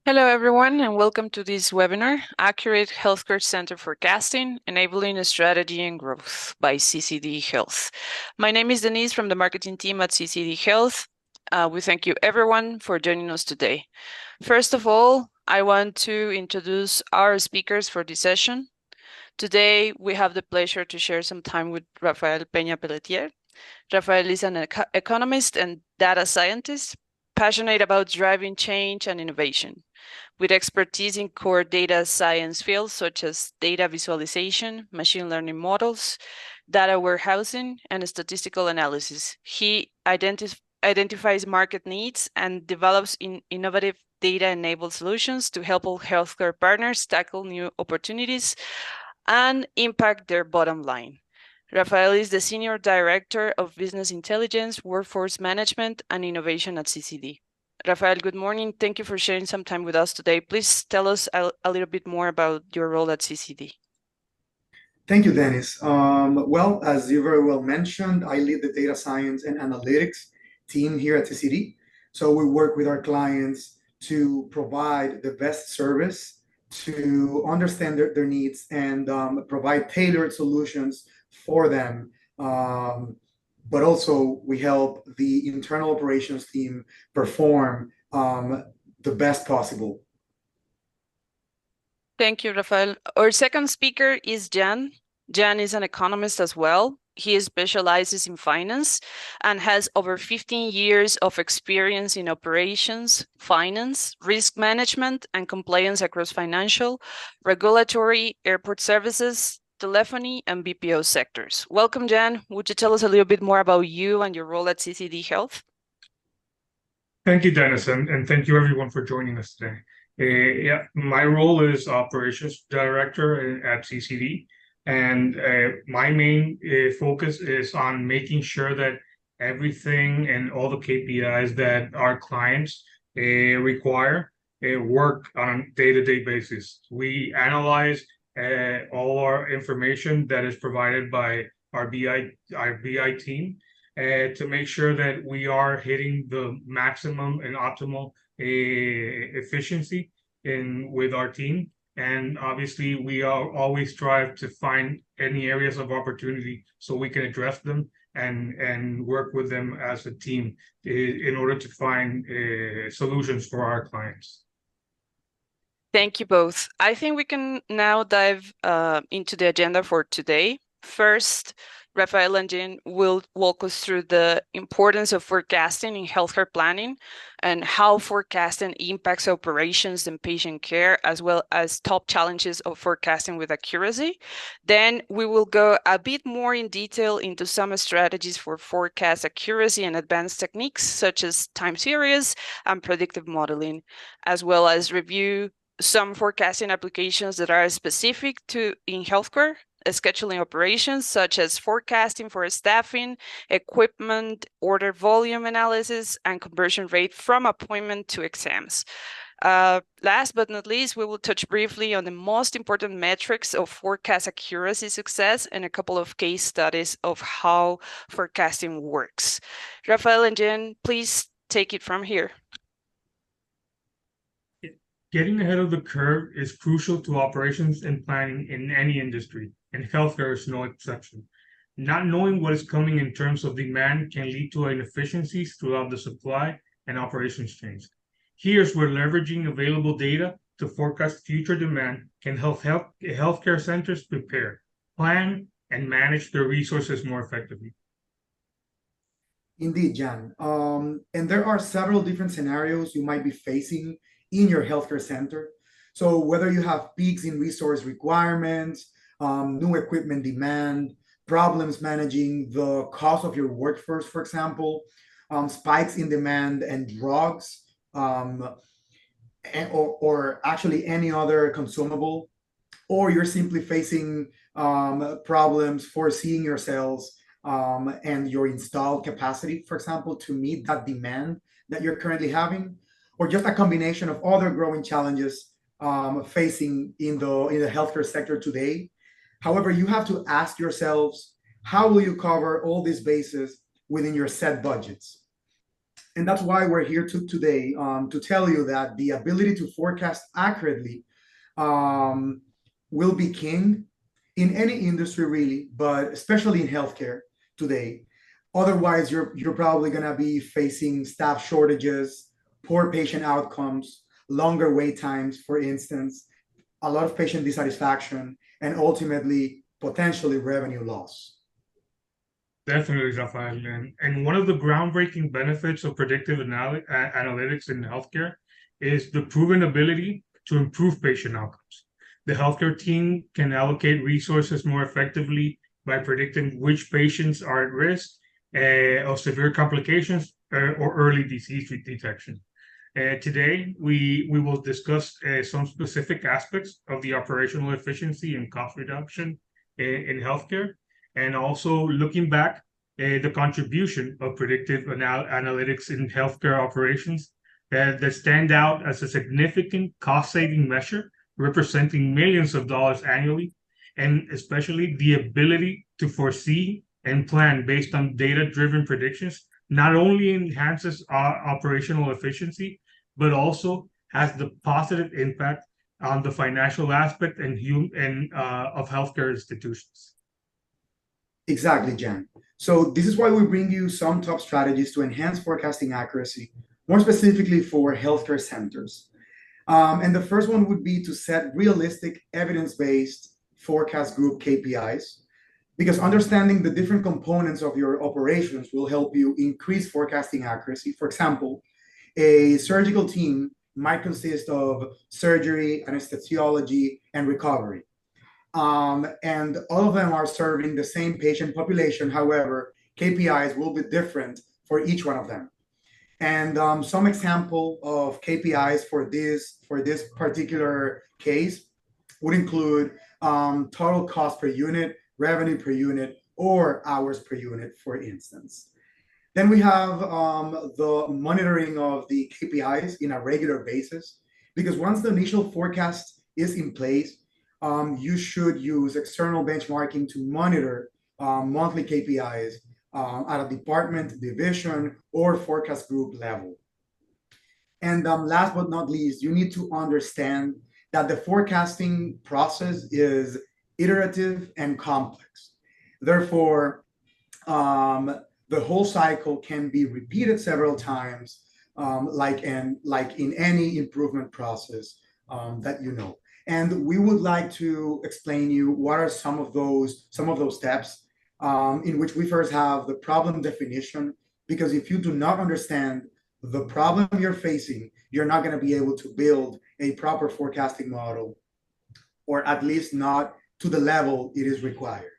Hello, everyone, and welcome to this webinar, Accurate Healthcare Center Forecasting, Enabling Strategy and Growth by CCD Health. My name is Denise from the marketing team at CCD Health. We thank you, everyone, for joining us today. First of all, I want to introduce our speakers for this session. Today, we have the pleasure to share some time with Rafael Peña Pelletier. Rafael is an economist and data scientist, passionate about driving change and innovation. With expertise in core data science fields such as data visualization, machine learning models, data warehousing, and statistical analysis. He identifies market needs and develops innovative data-enabled solutions to help all healthcare partners tackle new opportunities and impact their bottom line. Rafael is the Senior Director of Business Intelligence, Workforce Management, and Innovation at CCD. Rafael, good morning. Thank you for sharing some time with us today. Please tell us a little bit more about your role at CCD. Thank you, Dennis. Well, as you very well mentioned, I lead the data science and analytics team here at CCD. So we work with our clients to provide the best service, to understand their needs, and provide tailored solutions for them. But also, we help the internal operations team perform the best possible. Thank you, Rafael. Our second speaker is Jan. Jan is an economist as well. He specializes in finance and has over 15 years of experience in operations, finance, risk management, and compliance across financial, regulatory, airport services, telephony, and BPO sectors. Welcome, Jan. Would you tell us a little bit more about you and your role at CCD Health? Thank you, Dennis, and thank you everyone for joining us today. My role is operations director at CCD, and my main focus is on making sure that everything and all the KPIs that our clients require work on a day-to-day basis. We analyze all our information that is provided by our BI team to make sure that we are hitting the maximum and optimal efficiency with our team. And obviously, we always strive to find any areas of opportunity so we can address them and work with them as a team in order to find solutions for our clients. Thank you both. I think we can now dive into the agenda for today. First, Rafael and Jen will walk us through the importance of forecasting in healthcare planning and how forecasting impacts operations and patient care, as well as top challenges of forecasting with accuracy. Then we will go a bit more in detail into some strategies for forecast accuracy and advanced techniques, such as time series and predictive modeling, as well as review some forecasting applications that are specific to in healthcare scheduling operations, such as forecasting for staffing, equipment, order volume analysis, and conversion rate from appointment to exams. Last but not least, we will touch briefly on the most important metrics of forecast accuracy success and a couple of case studies of how forecasting works. Rafael and Jen, please take it from here. Getting ahead of the curve is crucial to operations and planning in any industry, and healthcare is no exception. Not knowing what is coming in terms of demand can lead to inefficiencies throughout the supply and operations chains. Here's where leveraging available data to forecast future demand can help healthcare centers prepare, plan, and manage their resources more effectively. Indeed, Jan. And there are several different scenarios you might be facing in your healthcare center. So whether you have peaks in resource requirements, new equipment demand, problems managing the cost of your workforce, for example, spikes in demand and drugs, or actually any other consumable, or you're simply facing problems foreseeing your sales and your installed capacity, for example, to meet that demand that you're currently having, or just a combination of other growing challenges facing in the healthcare sector today. However, you have to ask yourselves, how will you cover all these bases within your set budgets? And that's why we're here today, to tell you that the ability to forecast accurately um, will be king in any industry, really, but especially in healthcare today. Otherwise, you're probably going to be facing staff shortages, poor patient outcomes, longer wait times, for instance, a lot of patient dissatisfaction, and ultimately potentially revenue loss. Definitely, Rafael. And one of the groundbreaking benefits of predictive analytics in healthcare is the proven ability to improve patient outcomes. The healthcare team can allocate resources more effectively by predicting which patients are at risk of severe complications or early disease detection. Today, we will discuss some specific aspects of the operational efficiency and cost reduction in healthcare, and also looking back the contribution of predictive analytics in healthcare operations that stand out as a significant cost-saving measure, representing millions of dollars annually, and especially the ability to foresee and plan based on data-driven predictions not only enhances operational efficiency, but also has the positive impact on the financial aspect of healthcare institutions. Exactly, Jan. So this is why we bring you some top strategies to enhance forecasting accuracy, more specifically for healthcare centers. And the first one would be to set realistic evidence-based forecast group KPIs, because understanding the different components of your operations will help you increase forecasting accuracy. For example, a surgical team might consist of surgery, anesthesiology, and recovery. And all of them are serving the same patient population. However, KPIs will be different for each one of them. And some example of KPIs for this particular case would include total cost per unit, revenue per unit, or hours per unit, for instance. Then we have the monitoring of the KPIs in a regular basis, because once the initial forecast is in place, you should use external benchmarking to monitor monthly KPIs at a department, division, or forecast group level. And last but not least, you need to understand that the forecasting process is iterative and complex. Therefore, the whole cycle can be repeated several times, like in any improvement process that you know. And we would like to explain you what are some of those steps, in which we first have the problem definition, because if you do not understand the problem you're facing, you're not going to be able to build a proper forecasting model, or at least not to the level it is required.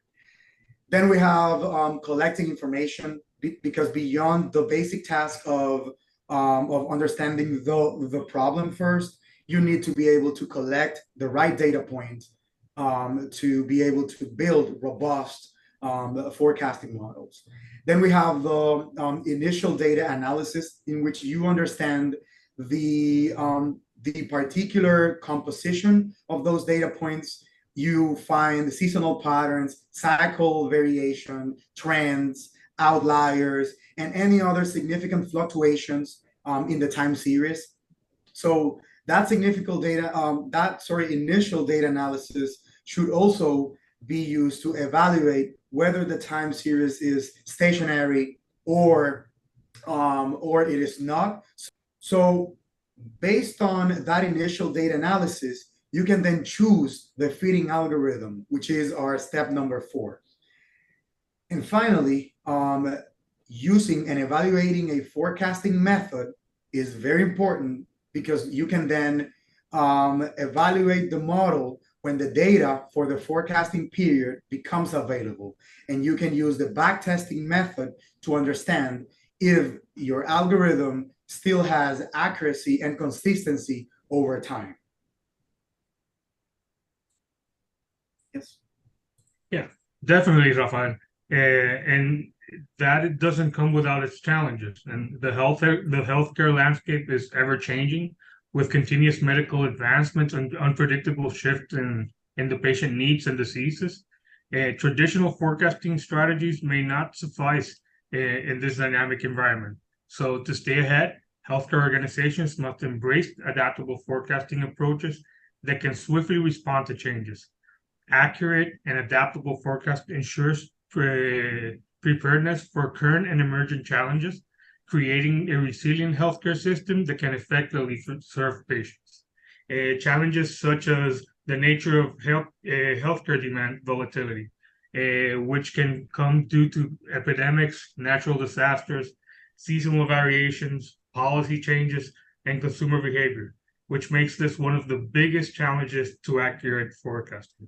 Then we have collecting information, because beyond the basic task of understanding the problem first, you need to be able to collect the right data points to be able to build robust forecasting models. Then we have the initial data analysis, in which you understand the particular composition of those data points. You find seasonal patterns, cycle variation, trends, outliers, and any other significant fluctuations in the time series. So that initial data analysis should also be used to evaluate whether the time series is stationary or it is not. So based on that initial data analysis, you can then choose the fitting algorithm, which is our step number 4. And finally, using and evaluating a forecasting method is very important, because you can then evaluate the model when the data for the forecasting period becomes available. And you can use the backtesting method to understand if your algorithm still has accuracy and consistency over time. Yes. Yeah, definitely, Rafael. And that it doesn't come without its challenges. And the healthcare landscape is ever changing, with continuous medical advancements and unpredictable shifts in the patient needs and diseases. Traditional forecasting strategies may not suffice in this dynamic environment. So to stay ahead, healthcare organizations must embrace adaptable forecasting approaches that can swiftly respond to changes. Accurate and adaptable forecast ensures preparedness for current and emerging challenges, creating a resilient healthcare system that can effectively serve patients. Challenges such as the nature of healthcare demand volatility, which can come due to epidemics, natural disasters, seasonal variations, policy changes, and consumer behavior, which makes this one of the biggest challenges to accurate forecasting.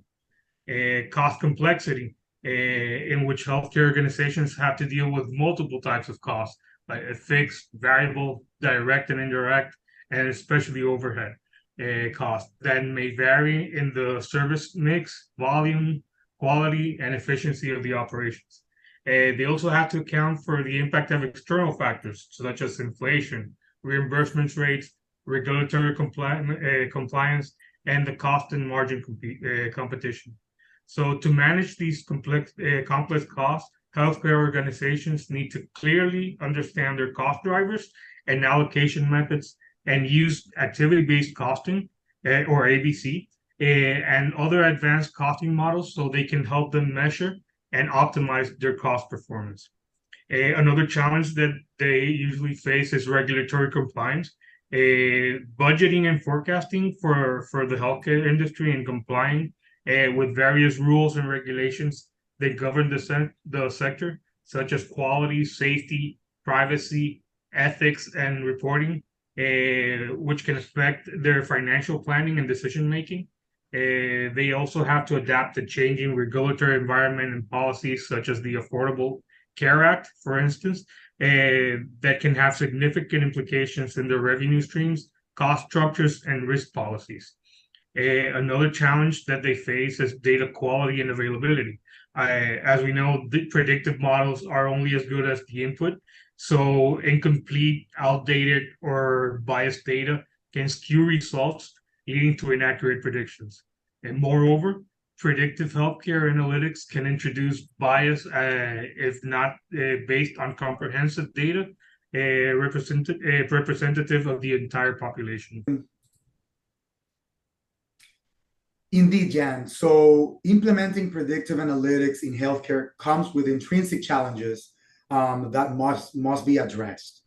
Cost complexity, in which healthcare organizations have to deal with multiple types of costs, like a fixed, variable, direct, and indirect, and especially overhead costs that may vary in the service mix, volume, quality, and efficiency of the operations. They also have to account for the impact of external factors, such as inflation, reimbursement rates, regulatory compliance, and the cost and margin competition. So to manage these complex costs, healthcare organizations need to clearly understand their cost drivers and allocation methods and use activity-based costing or ABC and other advanced costing models so they can help them measure and optimize their cost performance. Another challenge that they usually face is regulatory compliance. Budgeting and forecasting for the healthcare industry and complying with various rules and regulations that govern the sector, such as quality, safety, privacy, ethics, and reporting, which can affect their financial planning and decision making. They also have to adapt to changing regulatory environment and policies, such as the Affordable Care Act, for instance, that can have significant implications in their revenue streams, cost structures, and risk policies. Another challenge that they face is data quality and availability. As we know, the predictive models are only as good as the input. So incomplete, outdated, or biased data can skew results, leading to inaccurate predictions. And moreover, predictive healthcare analytics can introduce bias if not based on comprehensive data, representative of the entire population. Indeed, Jan. So implementing predictive analytics in healthcare comes with intrinsic challenges that must be addressed.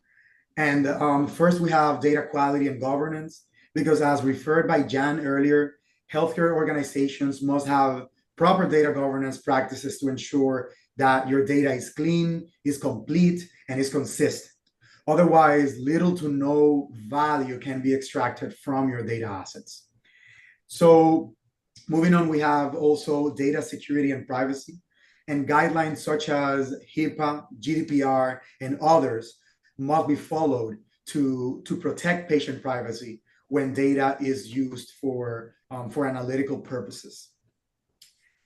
And first, we have data quality and governance, because as referred by Jan earlier, healthcare organizations must have proper data governance practices to ensure that your data is clean, is complete, and is consistent. Otherwise, little to no value can be extracted from your data assets. So moving on, we have also data security and privacy, and guidelines such as HIPAA, GDPR, and others must be followed to protect patient privacy when data is used for analytical purposes.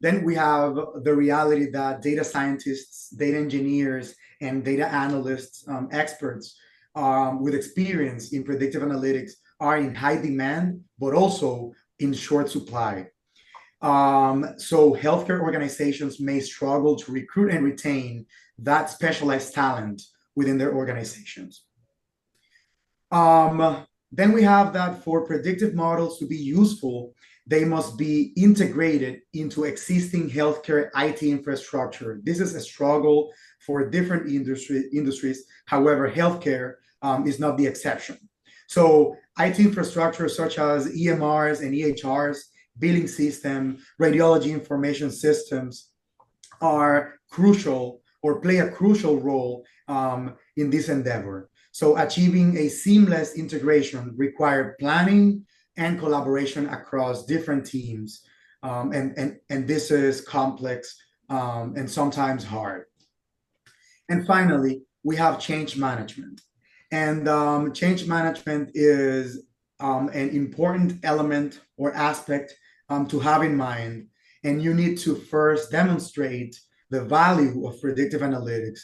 Then we have the reality that data scientists, data engineers, and data analysts, experts with experience in predictive analytics are in high demand, but also in short supply. So healthcare organizations may struggle to recruit and retain that specialized talent within their organizations. Then we have that for predictive models to be useful, they must be integrated into existing healthcare IT infrastructure. This is a struggle for different industries. However, healthcare is not the exception. So IT infrastructure such as EMRs and EHRs, billing system, radiology information systems are crucial or play a crucial role in this endeavor. So achieving a seamless integration required planning and collaboration across different teams. And this is complex and sometimes hard. And finally, we have change management. And change management is an important element or aspect to have in mind. And you need to first demonstrate the value of predictive analytics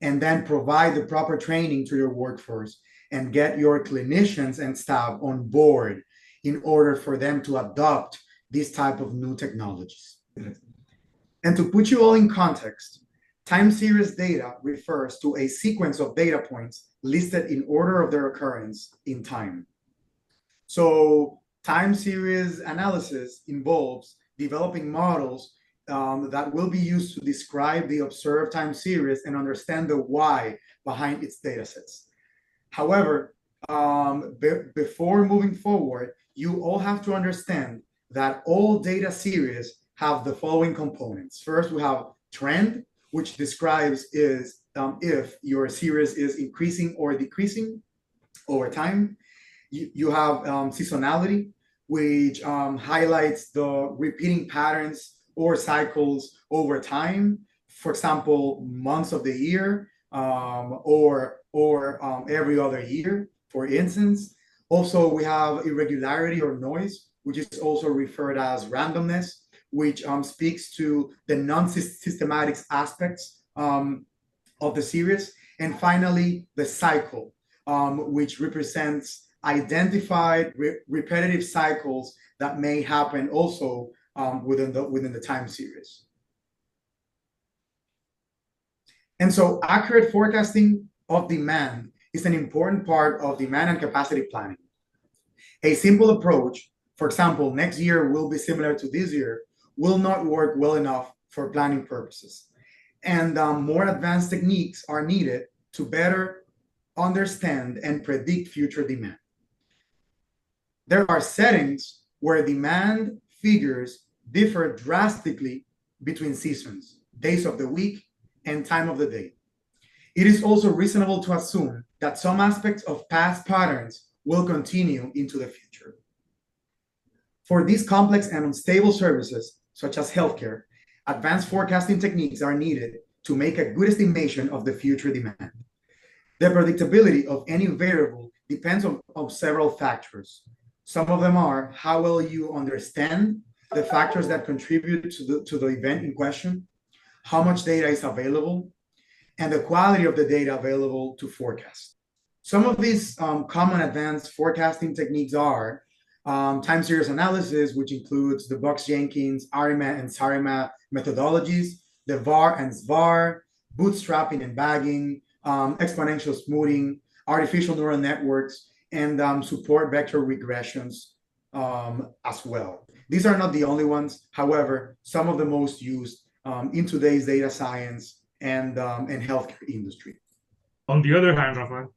and then provide the proper training to your workforce and get your clinicians and staff on board in order for them to adopt these type of new technologies. And to put you all in context, Time series data refers to a sequence of data points listed in order of their occurrence in time. So time series analysis involves developing models that will be used to describe the observed time series and understand the why behind its datasets. However, before moving forward, you all have to understand that all data series have the following components. First, we have trend, which describes if your series is increasing or decreasing over time. You have seasonality, which highlights the repeating patterns or cycles over time. For example, months of the year or every other year, for instance. Also, we have irregularity or noise, which is also referred as randomness, which speaks to the non-systematic aspects of the series. And finally, the cycle, which represents identified repetitive cycles that may happen also within the time series. And so accurate forecasting of demand is an important part of demand and capacity planning. A simple approach, for example, next year will be similar to this year, will not work well enough for planning purposes. And more advanced techniques are needed to better understand and predict future demand. There are settings where demand figures differ drastically between seasons, days of the week, and time of the day. It is also reasonable to assume that some aspects of past patterns will continue into the future. For these complex and unstable services, such as healthcare, advanced forecasting techniques are needed to make a good estimation of the future demand. The predictability of any variable depends on several factors. Some of them are how well you understand the factors that contribute to the event in question, how much data is available, and the quality of the data available to forecast. Some of these common advanced forecasting techniques are time series analysis, which includes the Box-Jenkins, ARIMA, and SARIMA methodologies, the VAR and SVAR, bootstrapping and bagging, exponential smoothing, artificial neural networks, and support vector regressions as well. These are not the only ones. However, some of the most used in today's data science and healthcare industry. On the other hand, Rafa,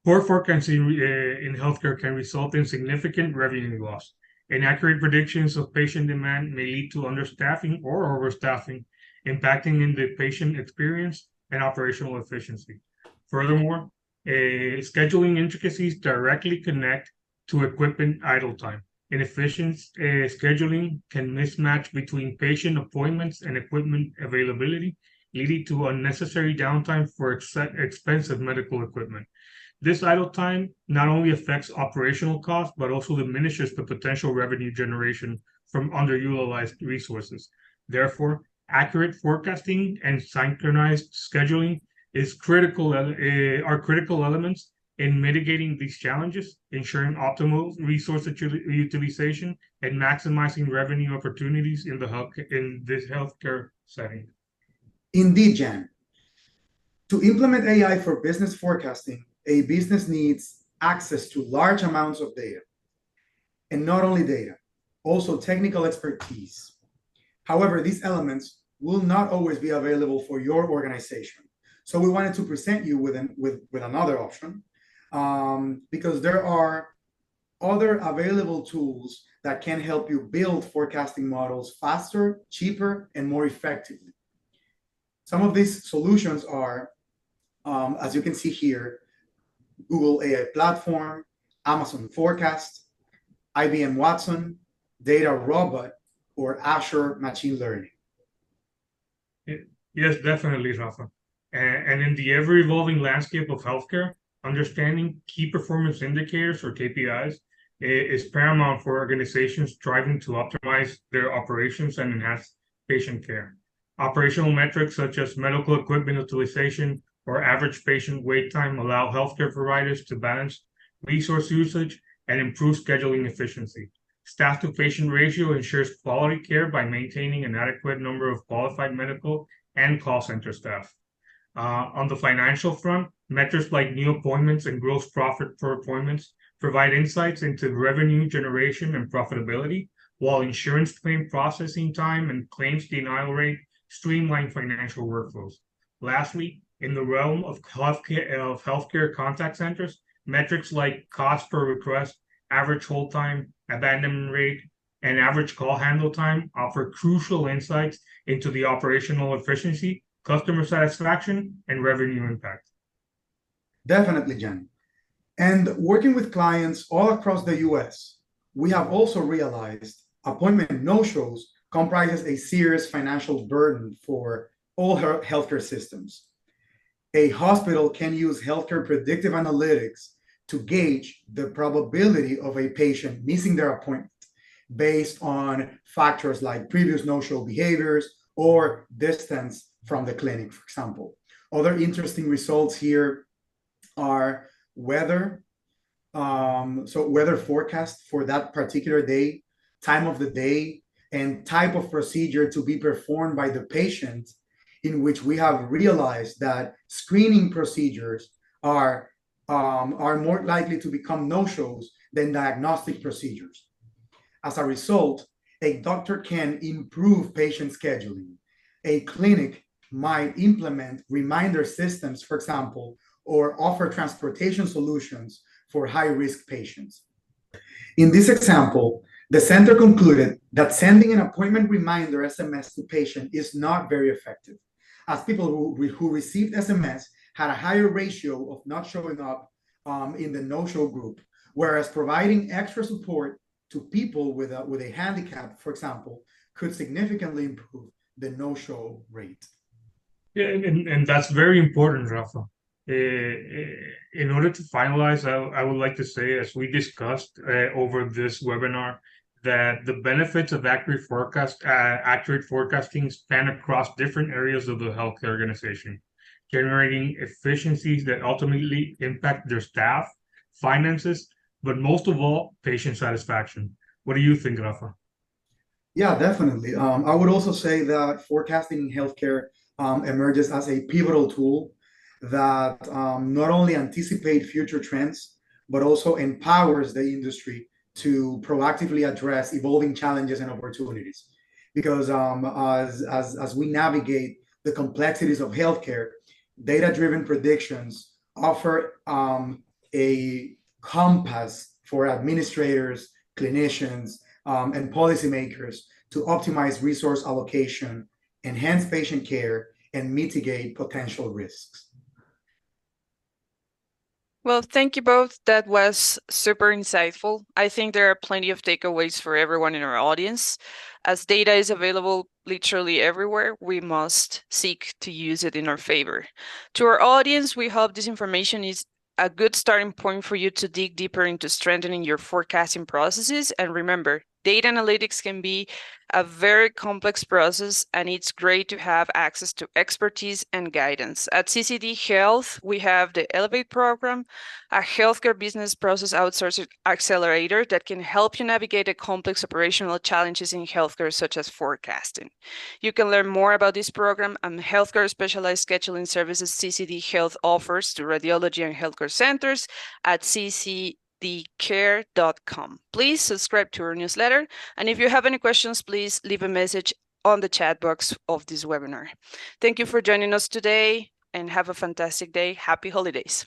poor forecasting in healthcare can result in significant revenue loss. Inaccurate predictions of patient demand may lead to understaffing or overstaffing, impacting in the patient experience and operational efficiency. Furthermore, scheduling intricacies directly connect to equipment idle time. Inefficient scheduling can mismatch between patient appointments and equipment availability, leading to unnecessary downtime for expensive medical equipment. This idle time not only affects operational costs, but also diminishes the potential revenue generation from underutilized resources. Therefore, accurate forecasting and synchronized scheduling are critical elements in mitigating these challenges, ensuring optimal resource utilization, and maximizing revenue opportunities in this healthcare setting. Indeed, Jan. To implement AI for business forecasting, a business needs access to large amounts of data. And not only data, also technical expertise. However, these elements will not always be available for your organization. So we wanted to present you with another option because there are other available tools that can help you build forecasting models faster, cheaper, and more effectively. Some of these solutions are, as you can see here, Google AI Platform, Amazon Forecast, IBM Watson, Data Robot, or Azure Machine Learning. Yes, definitely, Rafa. And in the ever-evolving landscape of healthcare, understanding key performance indicators or KPIs is paramount for organizations striving to optimize their operations and enhance patient care. Operational metrics such as medical equipment utilization or average patient wait time allow healthcare providers to balance resource usage and improve scheduling efficiency. Staff to patient ratio ensures quality care by maintaining an adequate number of qualified medical and call center staff. On the financial front, metrics like new appointments and gross profit per appointments provide insights into revenue generation and profitability, while insurance claim processing time and claims denial rate streamline financial workflows. Lastly, in the realm of healthcare contact centers, metrics like cost per request, average hold time, abandonment rate, and average call handle time offer crucial insights into the operational efficiency, customer satisfaction, and revenue impact. Definitely, Jen. And working with clients all across the US, we have also realized appointment no-shows comprises a serious financial burden for all healthcare systems. A hospital can use healthcare predictive analytics to gauge the probability of a patient missing their appointment based on factors like previous no-show behaviors or distance from the clinic, for example. Other interesting results here are weather, so weather forecast for that particular day, time of the day, and type of procedure to be performed by the patient, in which we have realized that screening procedures are more likely to become no-shows than diagnostic procedures. As a result, a doctor can improve patient scheduling. A clinic might implement reminder systems, for example, or offer transportation solutions for high-risk patients. In this example, the center concluded that sending an appointment reminder SMS to patient is not very effective, as people who received SMS had a higher ratio of not showing up in the no-show group, whereas providing extra support to people with a handicap, for example, could significantly improve the no-show rate. Yeah, and that's very important, Rafa. In order to finalize, I would like to say, as we discussed over this webinar, that the benefits of accurate forecasting span across different areas of the healthcare organization, generating efficiencies that ultimately impact their staff, finances, but most of all, patient satisfaction. What do you think, Rafa? Yeah, definitely. I would also say that forecasting in healthcare emerges as a pivotal tool that not only anticipate future trends, but also empowers the industry to proactively address evolving challenges and opportunities. Because as we navigate the complexities of healthcare, data-driven predictions offer a compass for administrators, clinicians, and policymakers to optimize resource allocation, enhance patient care, and mitigate potential risks. Well, thank you both. That was super insightful. I think there are plenty of takeaways for everyone in our audience. As data is available literally everywhere, we must seek to use it in our favor. To our audience, we hope this information is a good starting point for you to dig deeper into strengthening your forecasting processes. And remember, data analytics can be a very complex process, and it's great to have access to expertise and guidance. At CCD Health, we have the Elevate program, a healthcare business process outsourcing accelerator that can help you navigate the complex operational challenges in healthcare, such as forecasting. You can learn more about this program and healthcare specialized scheduling services CCD Health offers to radiology and healthcare centers at ccdcare.com. Please subscribe to our newsletter. And if you have any questions, please leave a message on the chat box of this webinar. Thank you for joining us today and have a fantastic day. Happy holidays.